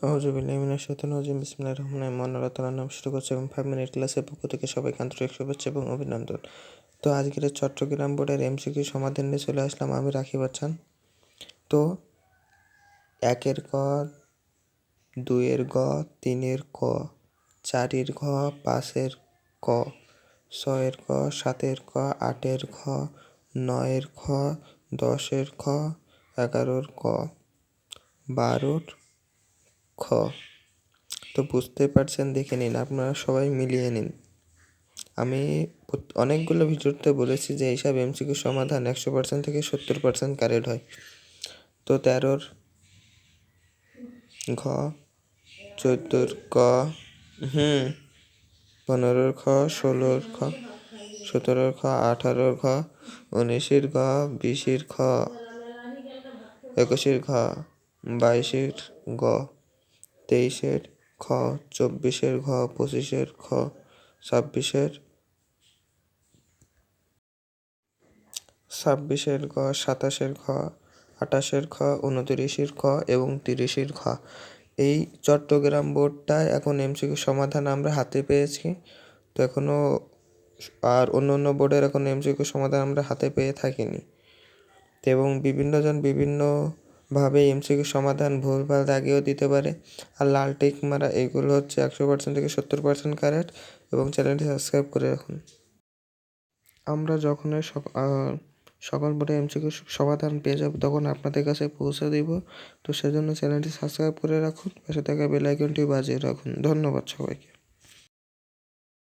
আউযুবিল্লাহি মিনাশ শাইতানির রাজিম বিসমিল্লাহির রহমানির রহিম মহান আল্লাহ তাআলার নাম শুরু করছি এবং 5 মিনিট ক্লাসের পক্ষ থেকে সবাইকে আন্তরিক শুভেচ্ছা এবং অভিনন্দন। তো আজকের চট্টগ্রাম বোর্ডের এমসিকিউ সমাধান নিয়ে চলে আসলাম আমি রাকিব হাসান। তো 1-এর ক, 2-এর গ, 3-এর ক, 4-এর ঘ, 5-এর ক, 6-এর ক, 7-এর ক, 8-এর ঘ, 9-এর খ, 10-এর খ, 11-এর ক, 12-এর খ। তো বুঝতে পারছেন, দেখে নিন, আপনারা সবাই মিলিয়ে নিন। আমি অনেকগুলো ভিডিওতে বলেছি যে এইসব এমসিকিউ সমাধান 100% থেকে 70% কারেক্ট হয়। তো 13-র ঘ, 14-র ক, 15-র খ, 16-র খ, 17-র খ, 18-র ঘ, 19-এর ঘ, 20-এর খ, 21-এর ঘ, 22-এর গ, 23-এর খ, 24-এর ঘ, 25-এর খ, 26-এর গ, 27-এর ঘ, 28-এর খ, 29-এর খ এবং 30-এর ঘ। এই চট্টগ্রাম বোর্ডটায় এখন এমসিকিউ সমাধান আমরা হাতে পেয়েছি। তো এখনও আর অন্য বোর্ডের এখন এমসিকিউ সমাধান আমরা হাতে পেয়ে থাকিনি। এবং বিভিন্নজন বিভিন্নভাবে এমসিকিউ সমাধান ভুলভাল দাগেও দিতে পারে। আর লাল টিক মারা এগুলো হচ্ছে 100% থেকে 70% কারেক্ট। এবং চ্যানেলটি সাবস্ক্রাইব করে রাখুন। আমরা যখনই সকল বোর্ডে এমসিকিউ সমাধান পেয়ে যাব তখন আপনাদের কাছে পৌঁছে দিব। তো সেজন্য চ্যানেলটি সাবস্ক্রাইব করে রাখুন, পাশে থাকা বেল আইকনটি বাজিয়ে রাখুন। ধন্যবাদ সবাইকে।